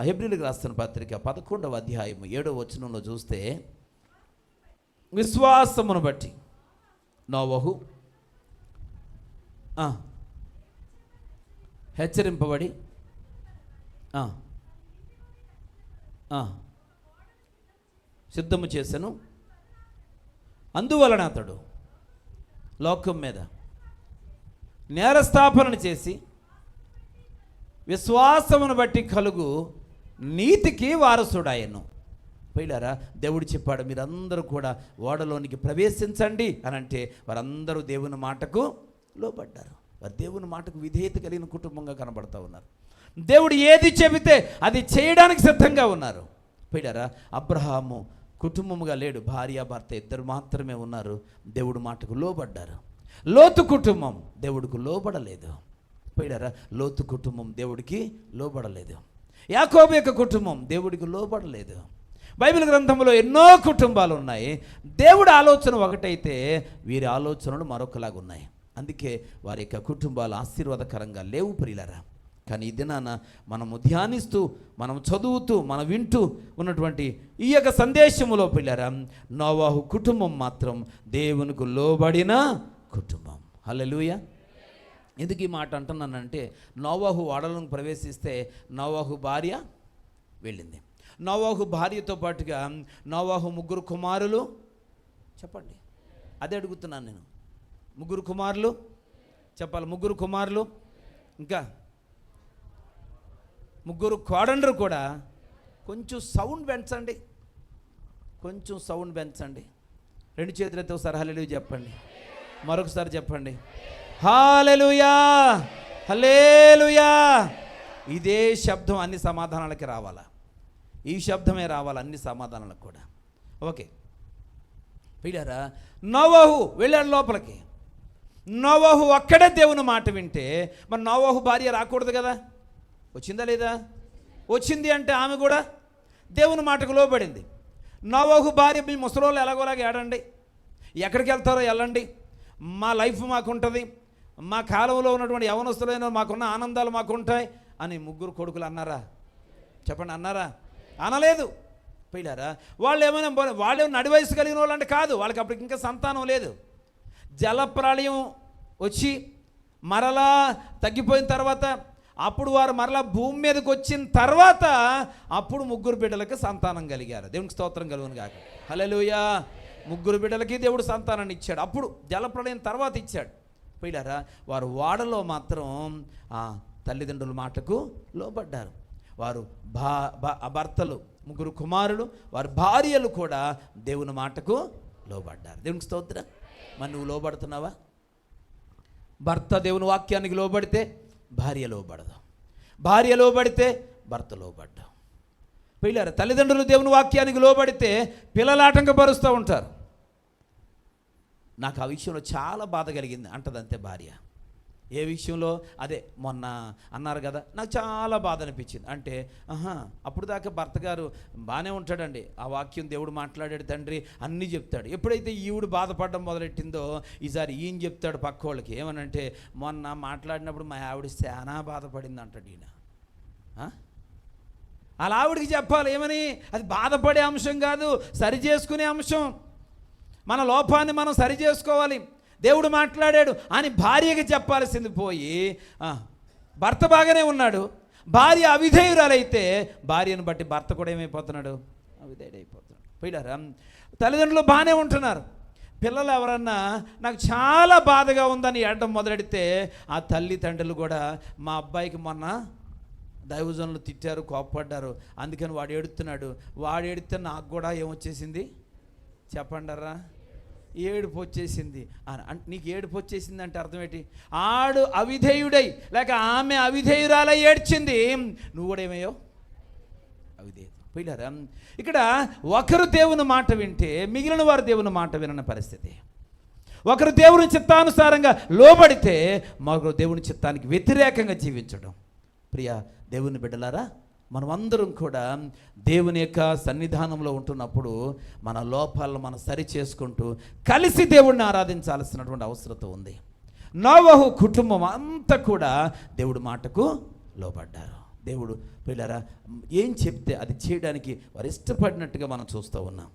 హెబ్రీయులకు రాసిన పత్రిక 11వ అధ్యాయం 7వ వచనంలో చూస్తే, విశ్వాసమును బట్టి నోవహు హెచ్చరింపబడి సిద్ధము చేసెను. అందువలన అతడు లోకం మీద నేరస్థాపన చేసి విశ్వాసమును బట్టి కలుగు నీతికి వారసుడాయను. పోయిలారా, దేవుడు చెప్పాడు మీరందరూ కూడా ఓడలోనికి ప్రవేశించండి అని అంటే వారందరూ దేవుని మాటకు లోబడ్డారు. వారు దేవుని మాటకు విధేయత కలిగిన కుటుంబంగా కనబడుతూ ఉన్నారు. దేవుడు ఏది చెబితే అది చేయడానికి సిద్ధంగా ఉన్నారు. పోయిలారా, అబ్రహాము కుటుంబముగా లేడు, భార్య భర్త ఇద్దరు మాత్రమే ఉన్నారు. దేవుడు మాటకు లోబడ్డారు. లోతు కుటుంబం దేవుడికి లోబడలేదు. పోయిలారా, లోతు కుటుంబం దేవుడికి లోబడలేదు. యాకోబు యొక్క కుటుంబం దేవుడికి లోబడలేదు. బైబిల్ గ్రంథంలో ఎన్నో కుటుంబాలు ఉన్నాయి. దేవుడి ఆలోచన ఒకటైతే వీరి ఆలోచనలు మరొకలాగా ఉన్నాయి. అందుకే వారి యొక్క కుటుంబాలు ఆశీర్వాదకరంగా లేవు ప్రియులారా. కానీ ఈ దినాన మనము ధ్యానిస్తూ, మనం చదువుతూ, మనం వింటూ ఉన్నటువంటి ఈ యొక్క సందేశములో ప్రియులారా, నోవహు కుటుంబం మాత్రం దేవునికి లోబడిన కుటుంబం. హల్లెలూయా. ఎందుకు ఈ మాట అంటున్నానంటే, నోవహు ఓడలను ప్రవేశిస్తే నోవహు భార్య వెళ్ళింది. నోవహు భార్యతో పాటుగా నోవహు 3 కుమారులు. చెప్పండి, అదే అడుగుతున్నాను నేను. 3 కుమారులు చెప్పాలి. 3 కుమారులు, ఇంకా 3 కోడండ్రు కూడా. కొంచెం సౌండ్ పెంచండి, కొంచెం సౌండ్ పెంచండి. 2 చేతులతో ఒకసారి హల్లెలూయా చెప్పండి. మరొకసారి చెప్పండి, హల్లెలూయా, హల్లెలూయా. ఇదే శబ్దం అన్ని సమాధానాలకి రావాలా? ఈ శబ్దమే రావాలి అన్ని సమాధానాలకు కూడా. ఓకే పిల్లరా, నోవహు వెళ్ళాడు లోపలికి. నోవహు ఒక్కడే దేవుని మాట వింటే మరి నోవహు భార్య రాకూడదు కదా? వచ్చిందా లేదా? వచ్చింది. అంటే ఆమె కూడా దేవుని మాటకు లోబడింది. నోవహు భార్య, మీ ముసలోళ్ళు ఎలాగోలాగా ఏడండి, ఎక్కడికి వెళ్తారో వెళ్ళండి, మా లైఫ్ మాకుంటుంది, మా కాలంలో ఉన్నటువంటి యవనస్తులైన మాకున్న ఆనందాలు మాకుంటాయి అని 3 కొడుకులు అన్నారా? చెప్పండి, అన్నారా? అనలేదు. పోయిలారా, వాళ్ళు ఏమైనా వాళ్ళు నడి వయసు కలిగిన వాళ్ళు అంటే కాదు, వాళ్ళకి అప్పటికి ఇంకా సంతానం లేదు. జలప్రళయం వచ్చి మరలా తగ్గిపోయిన తర్వాత, అప్పుడు వారు మరలా భూమి మీదకి వచ్చిన తర్వాత అప్పుడు 3 బిడ్డలకి సంతానం కలిగారు. దేవునికి స్తోత్రం కలుగును గాక. హల్లెలూయా. 3 బిడ్డలకి దేవుడు సంతానాన్ని ఇచ్చాడు. అప్పుడు జలప్రళయం తర్వాత ఇచ్చాడు. పోయిలారా, వారు వాడలో మాత్రం తల్లిదండ్రుల మాటకు లోబడ్డారు. వారు భర్తలు 3 కుమారులు, వారి భార్యలు కూడా దేవుని మాటకు లోబడ్డారు. దేవునికి స్తోత్రం. మరి నువ్వు లోబడుతున్నావా? భర్త దేవుని వాక్యానికి లోబడితే భార్య లోబడదు, భార్య లోబడితే భర్త లోబడ్డా. పిల్లలు తల్లిదండ్రులు దేవుని వాక్యానికి లోబడితే పిల్లలు ఆటంకపరుస్తూ ఉంటారు. నాకు ఆ విషయంలో చాలా బాధ కలిగింది అంటదంతే భార్య. ఏ విషయంలో? అదే మొన్న అన్నారు కదా, నాకు చాలా బాధ అనిపించింది. అంటే అప్పుడు దాకా భర్త గారు బాగానే ఉంటాడండి, ఆ వాక్యం దేవుడు మాట్లాడాడు, తండ్రి అన్నీ చెప్తాడు. ఎప్పుడైతే ఈవిడు బాధపడడం మొదలెట్టిందో ఈసారి ఈయన చెప్తాడు పక్క వాళ్ళకి. ఏమనంటే, మొన్న మాట్లాడినప్పుడు మా ఆవిడ చాలా బాధపడింది అంటాడు ఈయన. అలా ఆవిడికి చెప్పాలి ఏమని? అది బాధపడే అంశం కాదు, సరి చేసుకునే అంశం. మన లోపాన్ని మనం సరి చేసుకోవాలి, దేవుడు మాట్లాడాడు అని భార్యకి చెప్పాల్సింది పోయి భర్త బాగానే ఉన్నాడు, భార్య అవిధేయురాలైతే భార్యను బట్టి భర్త కూడా ఏమైపోతున్నాడు? అవిధేయుడైపోతున్నాడు. పోయినారా? తల్లిదండ్రులు బాగానే ఉంటున్నారు, పిల్లలు ఎవరన్నా నాకు చాలా బాధగా ఉందని ఏడడం మొదలెడితే ఆ తల్లిదండ్రులు కూడా మా అబ్బాయికి మొన్న దైవజనులు తిట్టారు, కోప్పడ్డారు, అందుకని వాడు ఏడుస్తున్నాడు, వాడు ఏడితే నాకు కూడా ఏమొచ్చేసింది చెప్పండరా? ఏడుపు వచ్చేసింది. నీకు ఏడుపు వచ్చేసింది అంటే అర్థం ఏంటి? ఆడు అవిధేయుడై లేక ఆమె అవిధేయురాలై ఏడ్చింది, నువ్వు కూడా ఏమయ్యో? అవిధేయుడు. పోయినారా? ఇక్కడ ఒకరు దేవుని మాట వింటే మిగిలిన వారు దేవుని మాట వినని పరిస్థితి. ఒకరు దేవుని చిత్తానుసారంగా లోబడితే మరొకరు దేవుని చిత్తానికి వ్యతిరేకంగా జీవించడం. ప్రియ దేవుని బిడ్డలారా, మనమందరం కూడా దేవుని యొక్క సన్నిధానంలో ఉంటున్నప్పుడు మన లోపాలను మనం సరి చేసుకుంటూ కలిసి దేవుడిని ఆరాధించాల్సినటువంటి అవసరం ఉంది. నోవహు కుటుంబం అంతా కూడా దేవుడి మాటకు లోబడ్డారు. దేవుడు పిల్లరా ఏం చెప్తే అది చేయడానికి వారు ఇష్టపడినట్టుగా మనం చూస్తూ ఉన్నాం.